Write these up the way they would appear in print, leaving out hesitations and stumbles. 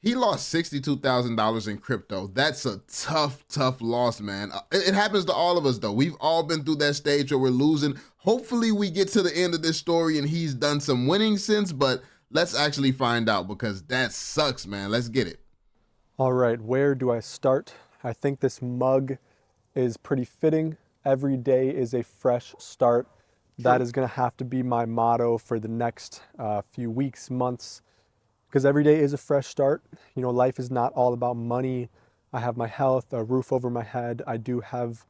He lost $62,000 in crypto. That's a tough loss, man. It happens to all of us, though. We've all been through that stage where we're losing. Hopefully, we get to the end of this story and he's done some winning since, but let's actually find out because that sucks, man. Let's get it. All right, where do I start? I think this mug is pretty fitting. Every day is a fresh start. That True. is going to have to be my motto for the next few weeks, months, because every day is a fresh start. You know, life is not all about money. I have my health, a roof over my head. I do have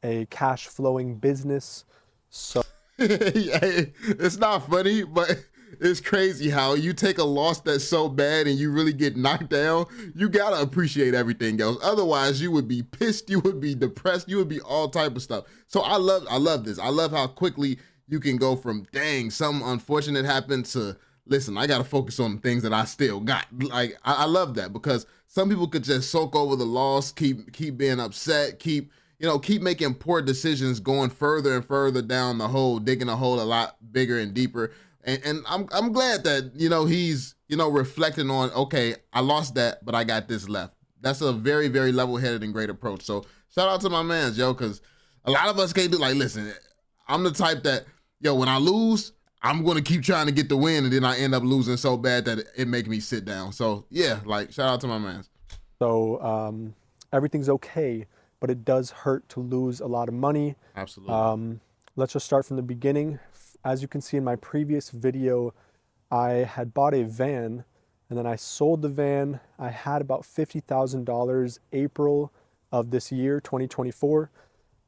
a cash flowing business. So Yeah, it's not funny, but it's crazy how you take a loss that's so bad and you really get knocked down. You gotta appreciate everything else. Otherwise, you would be pissed, you would be depressed, you would be all type of stuff. So I love this. I love how quickly you can go from dang, something unfortunate happened to listen, I gotta focus on the things that I still got. Like I love that because some people could just soak over the loss, keep being upset, keep making poor decisions, going further and further down the hole, digging a hole a lot bigger and deeper. And I'm glad that he's reflecting on, okay, I lost that, but I got this left. That's a very, very level-headed and great approach. So shout out to my man's, yo, because a lot of us can't do, like, listen, I'm the type that, when I lose, I'm going to keep trying to get the win, and then I end up losing so bad that it make me sit down. So yeah, like, shout out to my man's. so everything's okay, but it does hurt to lose a lot of money. Absolutely. Let's just start from the beginning. As you can see in my previous video, I had bought a van and then I sold the van. I had about $50,000 April of this year, 2024.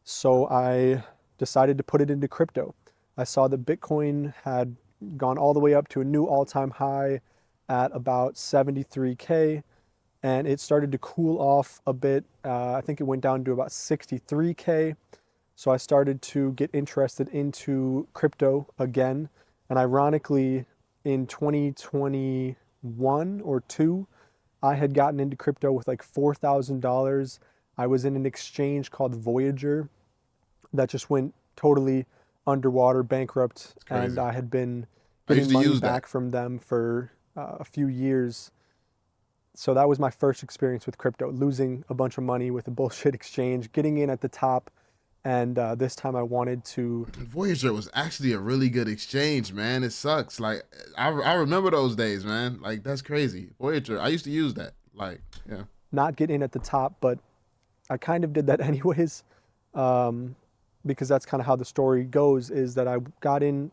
So I decided to put it into crypto. I saw that Bitcoin had gone all the way up to a new all-time high at about 73K, and it started to cool off a bit. I think it went down to about 63K. So I started to get interested into crypto again. And ironically, in 2021 or 2, I had gotten into crypto with like $4,000. I was in an exchange called Voyager that just went totally underwater, bankrupt, and I had been getting money back from them for a few years. So that was my first experience with crypto, losing a bunch of money with a bullshit exchange, getting in at the top. And this time I wanted to. Voyager was actually a really good exchange, man. It sucks. Like I remember those days, man. Like that's crazy. Voyager, I used to use that. Like, yeah. Not get in at the top, but I kind of did that anyways, because that's kind of how the story goes. Is that I got in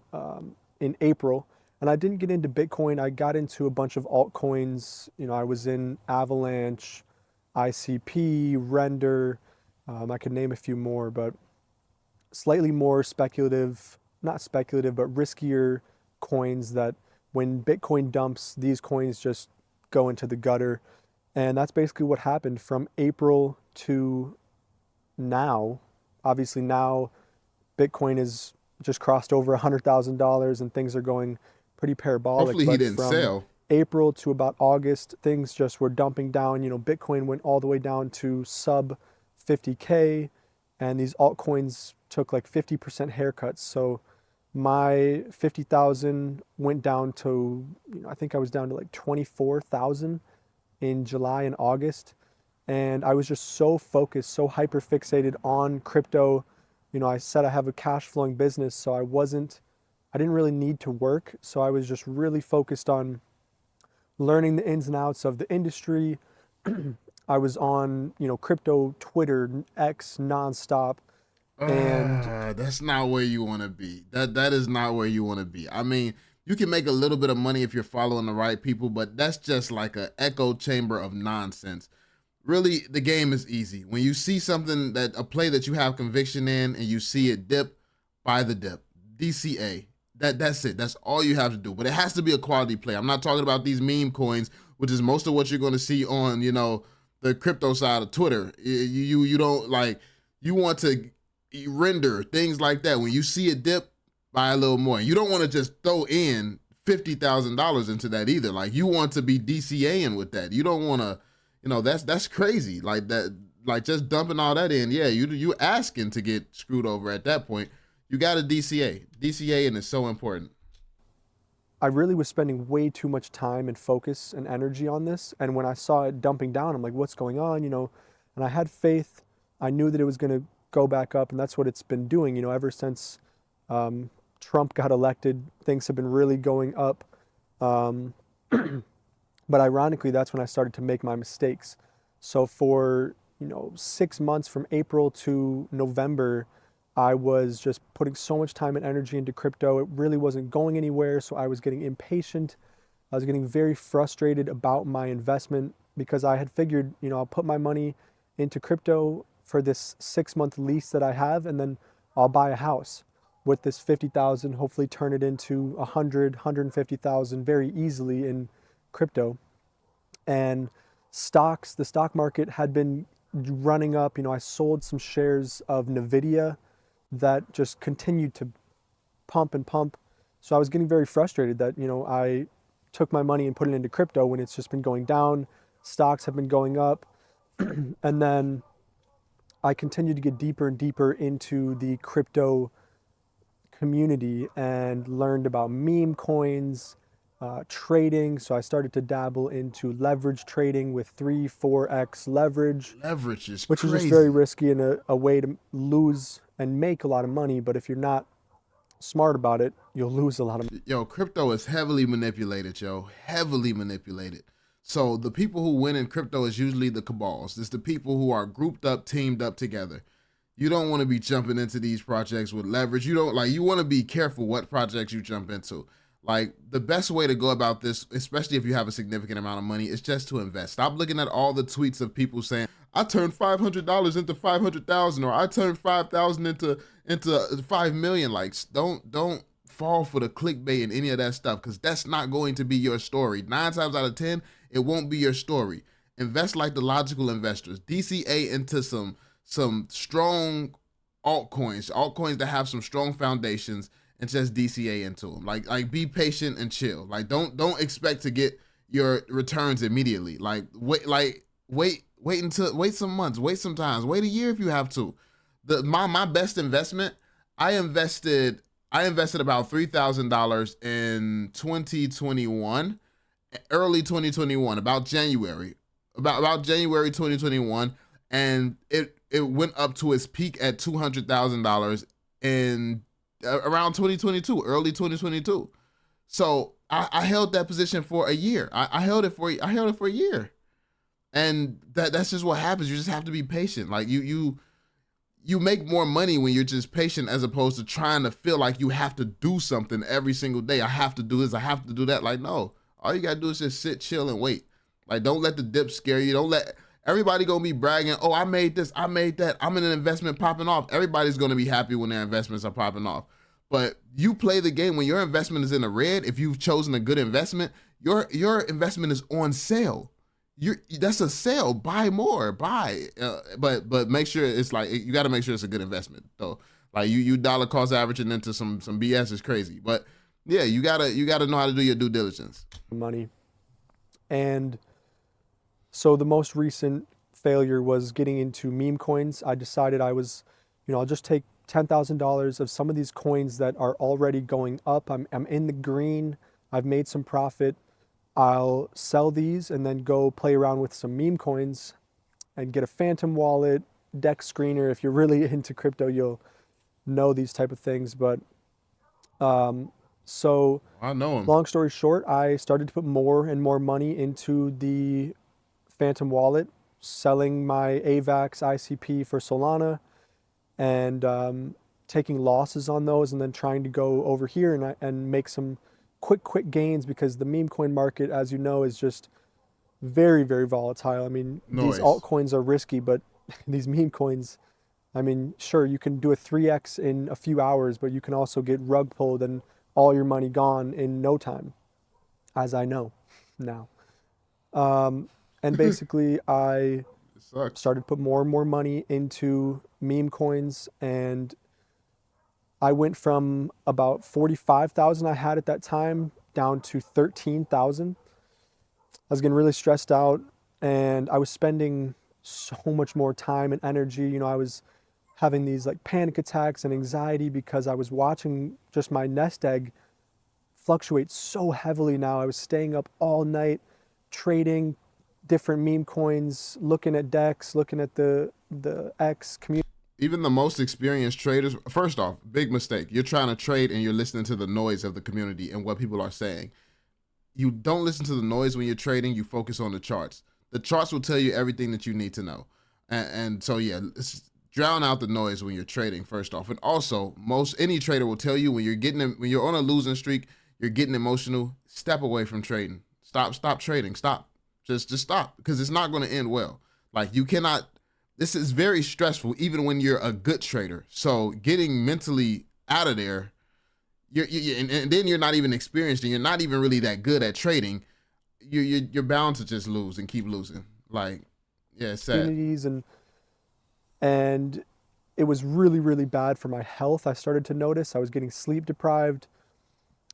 April, and I didn't get into Bitcoin. I got into a bunch of altcoins. You know, I was in Avalanche, ICP, Render. I could name a few more, but slightly more speculative, not speculative, but riskier coins that when Bitcoin dumps, these coins just go into the gutter. And that's basically what happened from April to now. Obviously now Bitcoin is just crossed over $100,000 and things are going pretty parabolic. Hopefully he didn't sell. April to about August, things just were dumping down. You know, Bitcoin went all the way down to sub 50K, and these altcoins took like 50% haircuts. So my 50,000 went down to, I think I was down to like 24,000 in July and August. And I was just so focused, so hyper fixated on crypto. You know, I said I have a cash flowing business, so I didn't really need to work. So I was just really focused on learning the ins and outs of the industry. I was on, crypto, Twitter, X nonstop. And that's not where you want to be. That is not where you want to be. I mean, you can make a little bit of money if you're following the right people, but that's just like an echo chamber of nonsense. Really, the game is easy. When you see something a play that you have conviction in and you see it dip, buy the dip. DCA. That's it. That's all you have to do. But it has to be a quality play. I'm not talking about these meme coins, which is most of what you're going to see on, the crypto side of Twitter. You don't like, you want to render things like that. When you see it dip, buy a little more. You don't want to just throw in $50,000 into that either. Like you want to be DCAing with that. You don't want to, that's crazy. Like that, like just dumping all that in. Yeah, you asking to get screwed over at that point. You got to DCA. DCAing is so important. I really was spending way too much time and focus and energy on this. And when I saw it dumping down, I'm like, what's going on? And I had faith. I knew that it was going to go back up, and that's what it's been doing. Ever since Trump got elected, things have been really going up. Um, but ironically, that's when I started to make my mistakes. So for 6 months from April to November, I was just putting so much time and energy into crypto. It really wasn't going anywhere. So I was getting impatient. I was getting very frustrated about my investment because I had figured, I'll put my money into crypto for this 6-month lease that I have, and then I'll buy a house with this 50,000, hopefully turn it into 100, 150,000 very easily in crypto. And the stock market had been running up. I sold some shares of Nvidia that just continued to pump and pump. So I was getting very frustrated that, I took my money and put it into crypto when it's just been going down. Stocks have been going up. And then I continued to get deeper and deeper into the crypto community and learned about meme coins, trading. So I started to dabble into leverage trading with 3-4x leverage, Leverage is which is just crazy. very risky and a way to lose and make a lot of money. But if you're not smart about it, you'll lose a lot of money. Yo, crypto is heavily manipulated, heavily manipulated. So the people who win in crypto is usually the cabals. It's the people who are grouped up, teamed up together. You don't want to be jumping into these projects with leverage. You want to be careful what projects you jump into. Like, the best way to go about this, especially if you have a significant amount of money, is just to invest. Stop looking at all the tweets of people saying, I turned $500 into 500,000, or I turned 5,000 into 5 million. Like, don't fall for the clickbait and any of that stuff, because that's not going to be your story. 9 times out of 10, it won't be your story. Invest like the logical investors. DCA into some strong altcoins that have some strong foundations, and just DCA into them. Like be patient and chill. Like don't expect to get your returns immediately. Wait some months, wait some times, wait a year if you have to. My best investment, I invested about $3,000 in 2021, early 2021, about January 2021, and it went up to its peak at $200,000 in around 2022, early 2022. So I held that position for a year. I held it for a year, and that's just what happens. You just have to be patient. Like you make more money when you're just patient, as opposed to trying to feel like you have to do something every single day. I have to do this. I have to do that. Like, no, all you gotta do is just sit, chill, and wait. Like, don't let the dip scare you. Don't let everybody gonna be bragging, oh, I made this, I made that, I'm in an investment popping off. Everybody's gonna be happy when their investments are popping off. But you play the game when your investment is in the red. If you've chosen a good investment, your investment is on sale. That's a sale. Buy more, buy. But make sure it's like, you got to make sure it's a good investment though. Like you dollar cost averaging into some BS is crazy. But yeah, you gotta know how to do your due diligence. Money. And so the most recent failure was getting into meme coins. I decided I'll just take $10,000 of some of these coins that are already going up. I'm in the green. I've made some profit. I'll sell these and then go play around with some meme coins and get a phantom wallet, deck screener. If you're really into crypto, you'll know these type of things. But so I know him. long story short, I started to put more and more money into the phantom wallet, selling my AVAX ICP for Solana, and taking losses on those, and then trying to go over here and make some quick gains, because the meme coin market, as you know, is just very, very volatile. I mean, these altcoins are risky, but these meme coins, I mean, sure, you can do a 3x in a few hours, but you can also get rug pulled and all your money gone in no time, as I know now. And basically, I started to put more and more money into meme coins, and I went from about 45,000 I had at that time down to 13,000. I was getting really stressed out, and I was spending so much more time and energy. I was having these like panic attacks and anxiety because I was watching just my nest egg fluctuate so heavily now. I was staying up all night trading different meme coins, looking at decks, looking at the X community. Even the most experienced traders, first off, big mistake. You're trying to trade and you're listening to the noise of the community and what people are saying. You don't listen to the noise when you're trading. You focus on the charts. The charts will tell you everything that you need to know. And so, yeah, drown out the noise when you're trading, first off. And also, any trader will tell you when you're on a losing streak, you're getting emotional, step away from trading. Stop trading. Stop. Just stop, because it's not going to end well. Like, you cannot. This is very stressful, even when you're a good trader. So getting mentally out of there, and then you're not even experienced, and you're not even really that good at trading. You're bound to just lose and keep losing. Like, yeah, it's sad. And it was really, really bad for my health. I started to notice I was getting sleep deprived.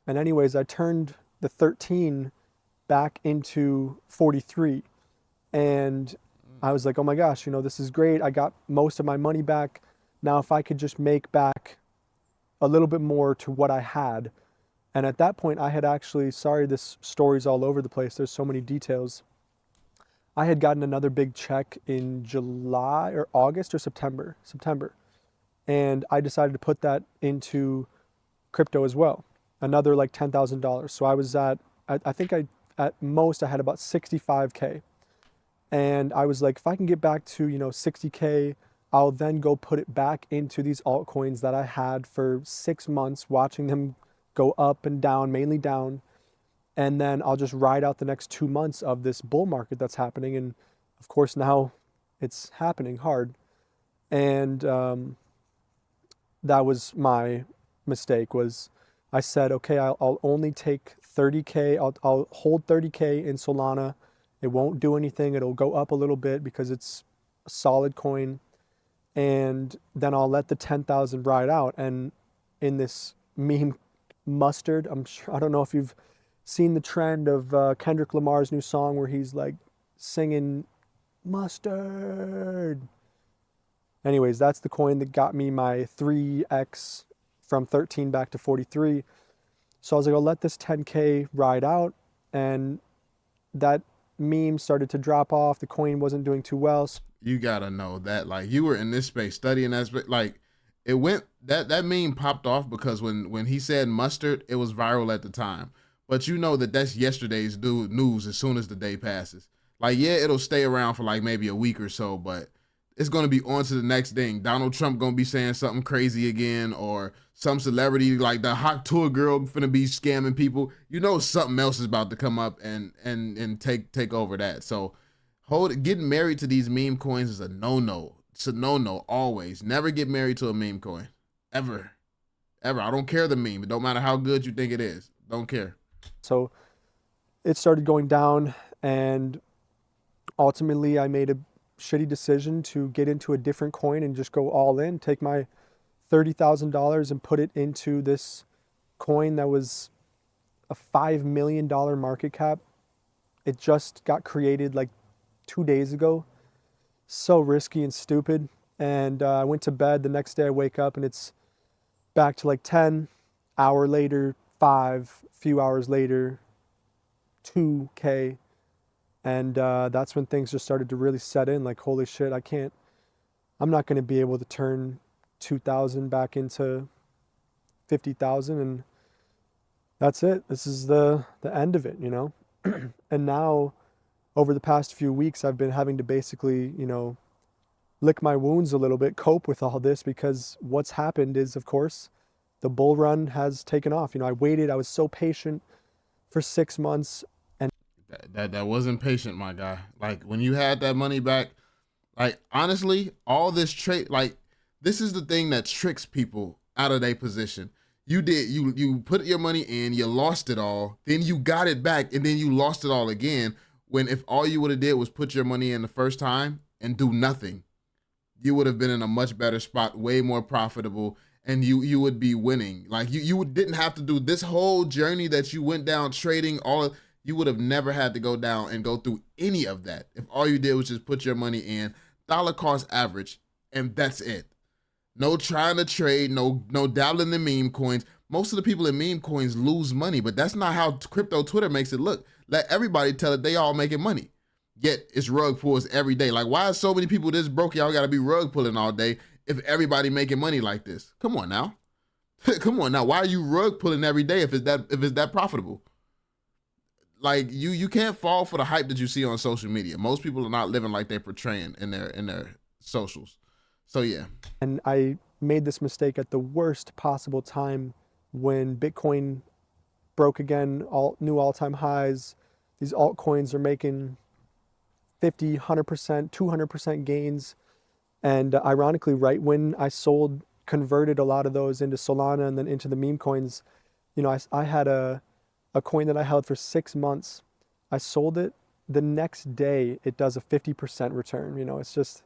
And anyways, I turned the 13 back into 43. And I was like, oh my gosh, this is great. I got most of my money back. Now, if I could just make back a little bit more to what I had. And at that point, I had actually, sorry, this story's all over the place. There's so many details. I had gotten another big check in July or August or September. And I decided to put that into crypto as well. Another like $10,000. So I was at most I had about 65K. And I was like, if I can get back to, 60K, I'll then go put it back into these altcoins that I had for 6 months, watching them go up and down, mainly down. And then I'll just ride out the next 2 months of this bull market that's happening. And of course, now it's happening hard. And that was my mistake. Was I said, okay, I'll only take 30K. I'll hold 30K in Solana. It won't do anything. It'll go up a little bit because it's a solid coin. And then I'll let the 10,000 ride out. And in this meme mustard, I don't know if you've seen the trend of Kendrick Lamar's new song where he's like singing mustard. Anyways, that's the coin that got me my 3x from 13 back to 43. So I was like, I'll let this 10K ride out. And that meme started to drop off. The coin wasn't doing too well. You gotta know that, like, you were in this space studying that space, like, it went, that meme popped off because when he said mustard, it was viral at the time. But that's yesterday's news as soon as the day passes. Like, yeah, it'll stay around for like maybe a week or so, but it's going to be on to the next thing. Donald Trump going to be saying something crazy again, or some celebrity like the hot tour girl finna be scamming people. Something else is about to come up and take over that. So getting married to these meme coins is a no-no. It's a no-no always. Never get married to a meme coin. Ever. I don't care the meme. It don't matter how good you think it is. Don't care. So it started going down, and ultimately I made a shitty decision to get into a different coin and just go all in, take my $30,000 and put it into this coin that was a $5 million market cap. It just got created like 2 days ago. So risky and stupid. And I went to bed. The next day I wake up and it's back to like 10, hour later, 5, few hours later, 2K. And that's when things just started to really set in. Like, holy shit, I'm not going to be able to turn 2,000 back into 50,000. And that's it. This is the end of it, And now, over the past few weeks, I've been having to basically, lick my wounds a little bit, cope with all this, because what's happened is, of course, the bull run has taken off. I was so patient for 6 months. That wasn't patient, my guy. Like, when you had that money back, like, honestly, all this trade, like, this is the thing that tricks people out of their position. You put your money in, you lost it all, then you got it back, and then you lost it all again, when if all you would have did was put your money in the first time and do nothing, you would have been in a much better spot, way more profitable, and you would be winning. Like, you didn't have to do this whole journey that you went down trading, you would have never had to go down and go through any of that if all you did was just put your money in, dollar cost average, and that's it. No trying to trade, no dabbling in meme coins. Most of the people in meme coins lose money, but that's not how crypto Twitter makes it look. Let everybody tell it they all making money. Yet it's rug pulls every day. Like, why is so many people this broke? Y'all got to be rug pulling all day if everybody making money like this. Come on now. Come on now. Why are you rug pulling every day if it's that profitable? Like, you can't fall for the hype that you see on social media. Most people are not living like they're portraying in their socials. So yeah. And I made this mistake at the worst possible time when Bitcoin broke again, new all-time highs. These altcoins are making 50, 100%, 200% gains. And ironically, right when I converted a lot of those into Solana and then into the meme coins, you know, I had a coin that I held for 6 months. I sold it. The next day, it does a 50% return. You know, it's just,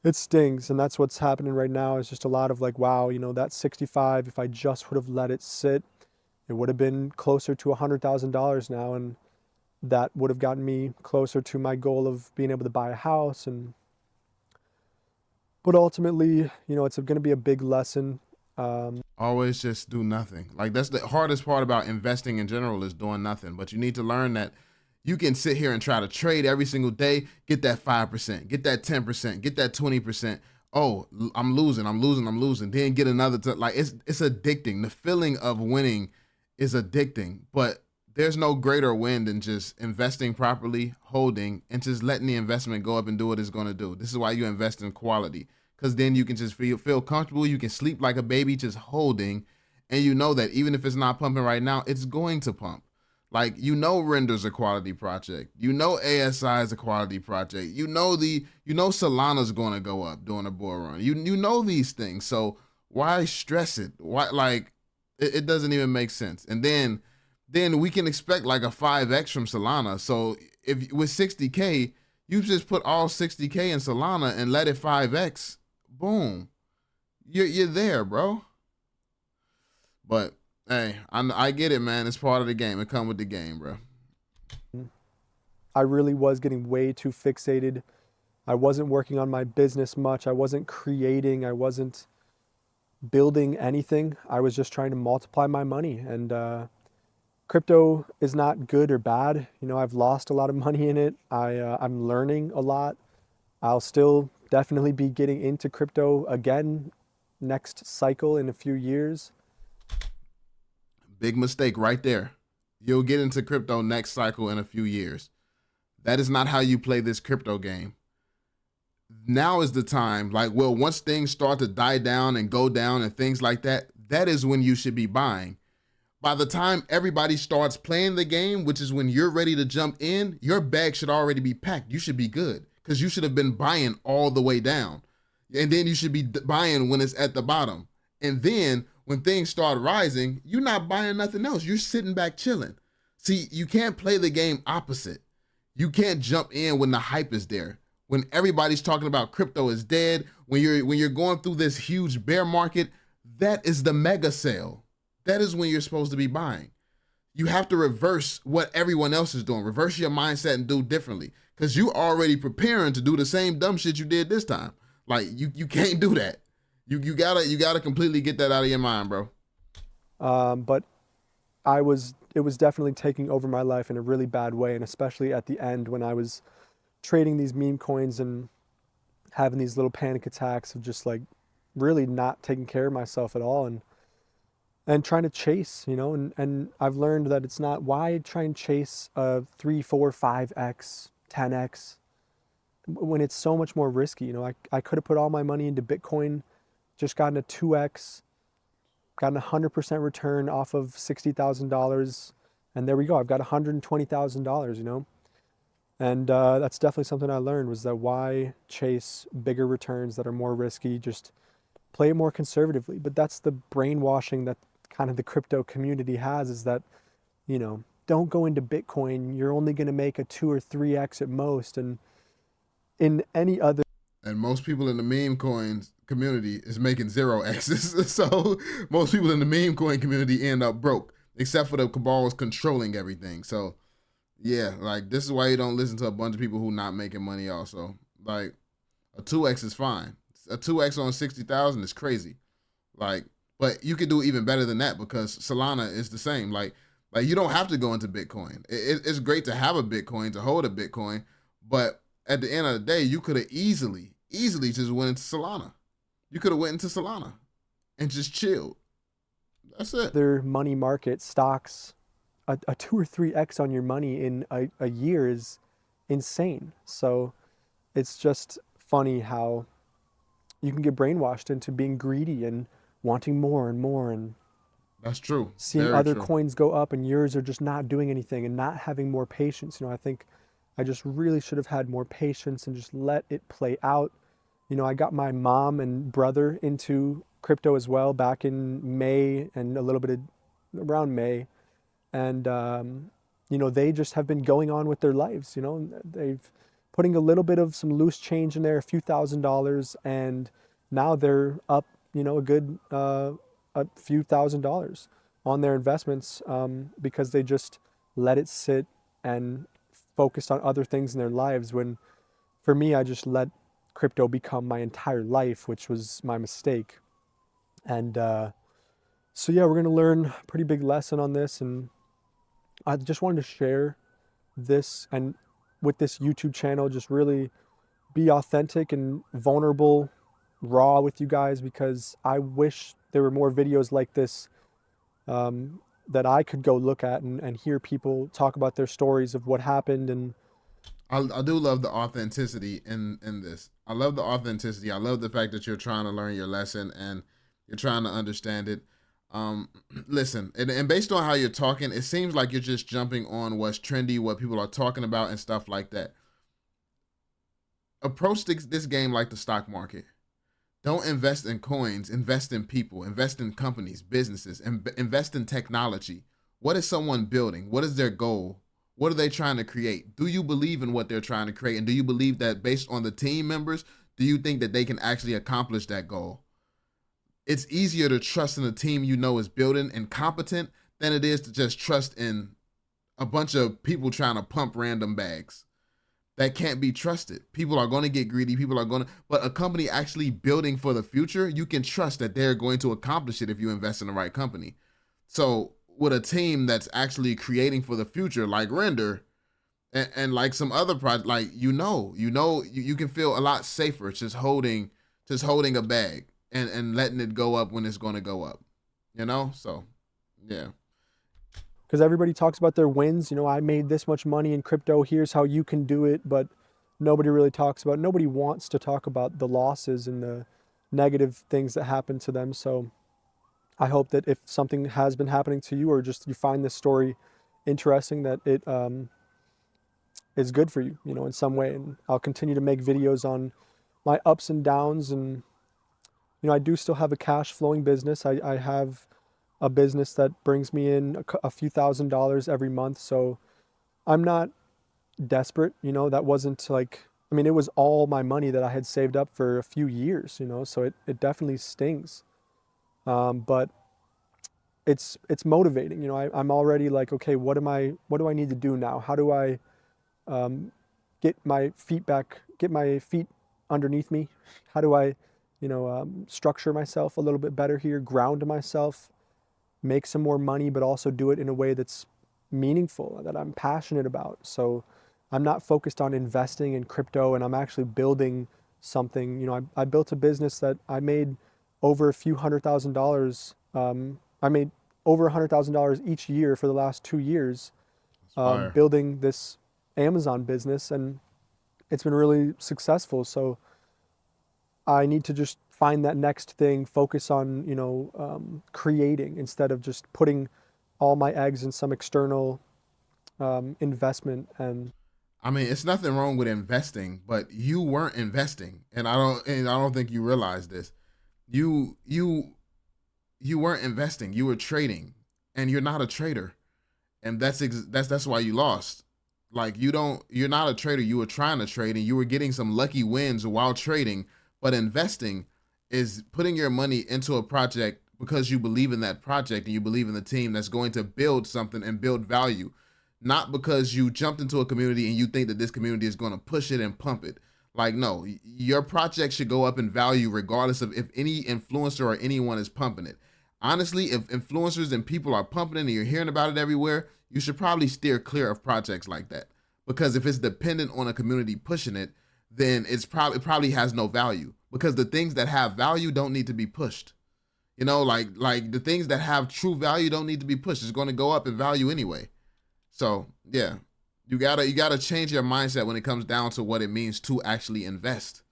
it stings. And that's what's happening right now, is just a lot of like, wow, you know, that 65, if I just would have let it sit, it would have been closer to $100,000 now. And that would have gotten me closer to my goal of being able to buy a house. But ultimately, you know, it's going to be a big lesson. Always just do nothing. Like, that's the hardest part about investing in general, is doing nothing. But you need to learn that you can sit here and try to trade every single day, get that 5%, get that 10%, get that 20%. Oh, I'm losing. Then get another, like, it's addicting. The feeling of winning is addicting, but there's no greater win than just investing properly, holding, and just letting the investment go up and do what it's going to do. This is why you invest in quality, because then you can just feel comfortable. You can sleep like a baby just holding, and you know that even if it's not pumping right now, it's going to pump. Like, you know, Render's a quality project. You know, ASI is a quality project. You know Solana's going to go up during a bull run. You know these things. So why stress it? Why, like, it doesn't even make sense. And then we can expect like a 5x from Solana. So if with 60K, you just put all 60K in Solana and let it 5x, boom, you're there, bro. But hey, I get it, man. It's part of the game. It come with the game, bro. I really was getting way too fixated. I wasn't working on my business much. I wasn't creating. I wasn't building anything. I was just trying to multiply my money. And crypto is not good or bad. You know, I've lost a lot of money in it. I'm learning a lot. I'll still definitely be getting into crypto again next cycle in a few years. Big mistake right there. You'll get into crypto next cycle in a few years. That is not how you play this crypto game. Now is the time, like, well, once things start to die down and go down and things like that, that is when you should be buying. By the time everybody starts playing the game, which is when you're ready to jump in, your bag should already be packed. You should be good, because you should have been buying all the way down. And then you should be buying when it's at the bottom. And then when things start rising, you're not buying nothing else. You're sitting back chilling. See, you can't play the game opposite. You can't jump in when the hype is there. When everybody's talking about crypto is dead, when you're going through this huge bear market, that is the mega sale. That is when you're supposed to be buying. You have to reverse what everyone else is doing. Reverse your mindset and do differently, because you already preparing to do the same dumb shit you did this time. Like, you can't do that. You gotta completely get that out of your mind, bro. But it was definitely taking over my life in a really bad way, and especially at the end when I was trading these meme coins and having these little panic attacks of just like really not taking care of myself at all, and trying to chase, you know, and I've learned that it's not, why try and chase a 3, 4, 5x, 10x when it's so much more risky. You know, I could have put all my money into Bitcoin, just gotten a 2x, gotten 100% return off of $60,000, and there we go. I've got $120,000, you know. And that's definitely something I learned, was that why chase bigger returns that are more risky? Just play it more conservatively. But that's the brainwashing that kind of the crypto community has, is that, you know, don't go into Bitcoin. You're only going to make a 2 or 3x at most. And in any other. And most people in the meme coins community is making 0x's. So most people in the meme coin community end up broke, except for the cabals controlling everything. So yeah, like, this is why you don't listen to a bunch of people who not making money also. Like, a 2x is fine. A 2x on 60,000 is crazy. Like, But you could do even better than that because Solana is the same. Like you don't have to go into Bitcoin. It's great to have a Bitcoin, to hold a Bitcoin, but at the end of the day, you could have easily just went into Solana. You could have went into Solana and just chilled. That's it. Their money market stocks, a 2 or 3x on your money in a year is insane. So it's just funny how you can get brainwashed into being greedy and wanting more and more and That's true. seeing Very other true. coins go up and yours are just not doing anything and not having more patience. I think I just really should have had more patience and just let it play out. I got my mom and brother into crypto as well back in May and a little bit around May. And, they just have been going on with their lives. They've putting a little bit of some loose change in there, a few $1,000s, and now they're up, a good a few $1,000s on their investments because they just let it sit and focused on other things in their lives. When for me, I just let crypto become my entire life, which was my mistake. And so, yeah, we're going to learn a pretty big lesson on this. And I just wanted to share this and with this YouTube channel, just really be authentic and vulnerable, raw with you guys because I wish there were more videos like this that I could go look at and hear people talk about their stories of what happened. And I do love the authenticity in this. I love the authenticity. I love the fact that you're trying to learn your lesson and you're trying to understand it. Um, Listen, and based on how you're talking, it seems like you're just jumping on what's trendy, what people are talking about, and stuff like that. Approach this game like the stock market. Don't invest in coins, invest in people, invest in companies, businesses, and invest in technology. What is someone building? What is their goal? What are they trying to create? Do you believe in what they're trying to create? And do you believe that based on the team members, do you think that they can actually accomplish that goal? It's easier to trust in a team you know is building and competent than it is to just trust in a bunch of people trying to pump random bags that can't be trusted. People are going to get greedy. People are going to, but a company actually building for the future, you can trust that they're going to accomplish it if you invest in the right company. So with a team that's actually creating for the future, like Render and like some other project, like you can feel a lot safer just holding a bag and letting it go up when it's going to go up. So yeah. because everybody talks about their wins, I made this much money in crypto, here's how you can do it, but nobody wants to talk about the losses and the negative things that happen to them. So I hope that if something has been happening to you or just you find this story interesting, that it is good for you, in some way. And I'll continue to make videos on my ups and downs. And, I do still have a cash flowing business. I have a business that brings me in a few $1,000s every month. So I'm not desperate, that wasn't like, it was all my money that I had saved up for a few years, so it definitely stings. But it's motivating. I'm already like, okay, what do I need to do now? How do I get my feet underneath me? How do I, structure myself a little bit better here, ground myself, make some more money, but also do it in a way that's meaningful, that I'm passionate about. So I'm not focused on investing in crypto, and I'm actually building something. I built a business that I made over a few $100,000. I made over $100,000 each year for the last 2 years, Fire. building this Amazon business, and it's been really successful. So I need to just find that next thing, focus on, creating instead of just putting all my eggs in some external investment. And I mean, it's nothing wrong with investing, but you weren't investing, and I don't think you realize this. You weren't investing. You were trading, and you're not a trader, and that's why you lost. Like you're not a trader. You were trying to trade, and you were getting some lucky wins while trading. But investing is putting your money into a project because you believe in that project and you believe in the team that's going to build something and build value, not because you jumped into a community and you think that this community is going to push it and pump it. Like, no, your project should go up in value regardless of if any influencer or anyone is pumping it. honestly, if influencers and people are pumping it and you're hearing about it everywhere, you should probably steer clear of projects like that. Because if it's dependent on a community pushing it, then it probably has no value. Because the things that have value don't need to be pushed. You know, like the things that have true value don't need to be pushed. It's going to go up in value anyway. So yeah, you gotta change your mindset when it comes down to what it means to actually invest.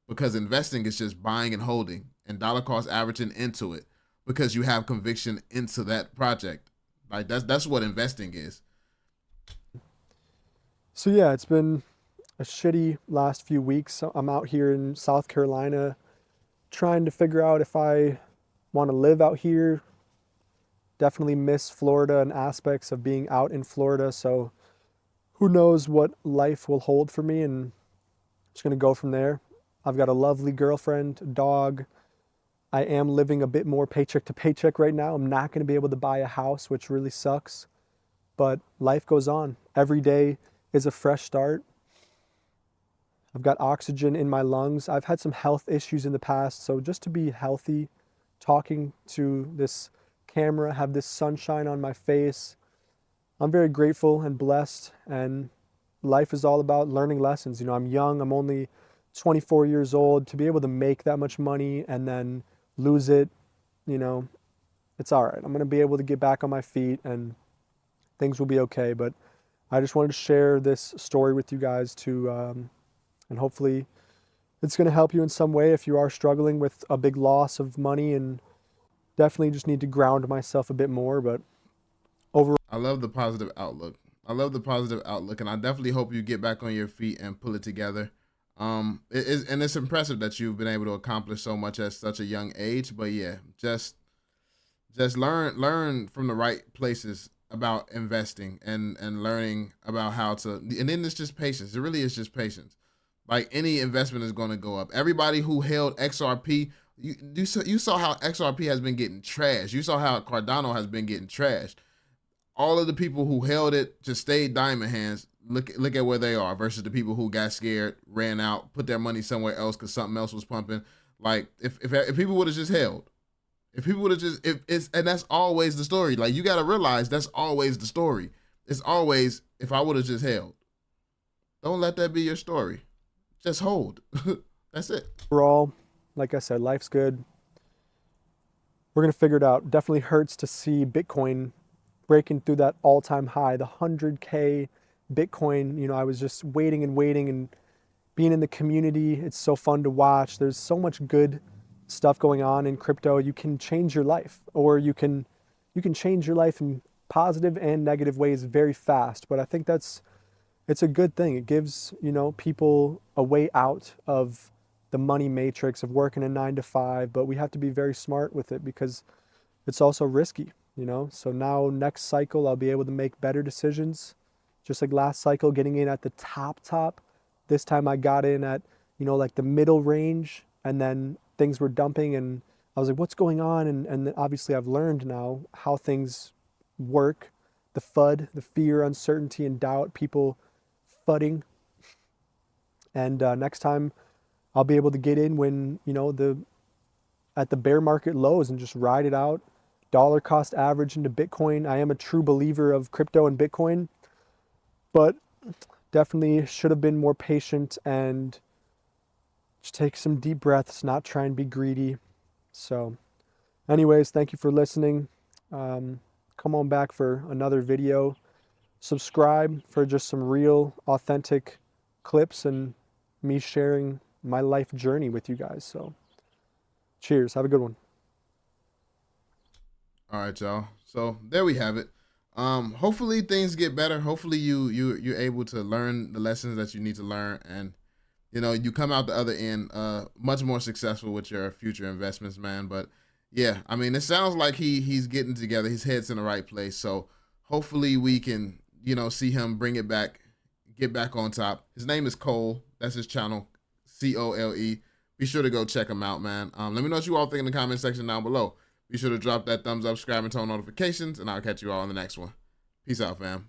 Because investing is just buying and holding and dollar cost averaging into it because you have conviction into that project. Like that's what investing is. So yeah, it's been a shitty last few weeks. So I'm out here in South Carolina trying to figure out if I want to live out here. Definitely miss Florida and aspects of being out in Florida. So who knows what life will hold for me, and I'm just going to go from there. I've got a lovely girlfriend, a dog. I am living a bit more paycheck to paycheck right now. I'm not going to be able to buy a house, which really sucks, but life goes on. Every day is a fresh start. I've got oxygen in my lungs. I've had some health issues in the past, so just to be healthy, talking to this camera, have this sunshine on my face, I'm very grateful and blessed, and life is all about learning lessons. You know, I'm young, I'm only 24 years old. To be able to make that much money and then lose it, you know, it's all right. I'm going to be able to get back on my feet and things will be okay. But I just wanted to share this story with you guys and hopefully it's going to help you in some way if you are struggling with a big loss of money, and definitely just need to ground myself a bit more. But overall, I love the positive outlook. I love the positive outlook, and I definitely hope you get back on your feet and pull it together. It is, and it's impressive that you've been able to accomplish so much at such a young age. But yeah, just learn from the right places about investing and learning about how to. And then it's just patience. It really is just patience. Like any investment is going to go up. Everybody who held XRP, you saw how XRP has been getting trashed. You saw how Cardano has been getting trashed. All of the people who held it just stayed diamond hands. Look at where they are versus the people who got scared, ran out, put their money somewhere else because something else was pumping. Like if people would have just held, if people would have just if it's and that's always the story. Like you got to realize that's always the story. It's always if I would have just held. Don't let that be your story. Just hold. That's it. like I said, life's good. We're going to figure it out. Definitely hurts to see Bitcoin breaking through that all-time high, the 100K Bitcoin. You know, I was just waiting and being in the community. It's so fun to watch. There's so much good stuff going on in crypto. You can change your life, or you can change your life in positive and negative ways very fast. But I think it's a good thing. It gives, you know, people a way out of the money matrix of working a 9 to 5, but we have to be very smart with it because it's also risky, you know? So now next cycle, I'll be able to make better decisions. Just like last cycle, getting in at the top. This time I got in at, you know, like the middle range, and then things were dumping and I was like, what's going on? And obviously I've learned now how things work. The FUD, the fear, uncertainty, and doubt, people fudding. And next time I'll be able to get in when, you know, at the bear market lows and just ride it out. Dollar cost average into Bitcoin. I am a true believer of crypto and Bitcoin, but definitely should have been more patient and just take some deep breaths, not try and be greedy. So anyways, thank you for listening. Come on back for another video. Subscribe for just some real, authentic clips and me sharing my life journey with you guys. So cheers. Have a good one. All right, y'all. So there we have it. Hopefully things get better. Hopefully you're able to learn the lessons that you need to learn, and you know you come out the other end much more successful with your future investments, man. But yeah, I mean it sounds like he's getting together. His head's in the right place. So hopefully we can see him bring it back, get back on top. His name is Cole. That's his channel, COLE. Be sure to go check him out, man. Let me know what you all think in the comment section down below. Be sure to drop that thumbs up, subscribe, and turn on notifications, and I'll catch you all in the next one. Peace out, fam.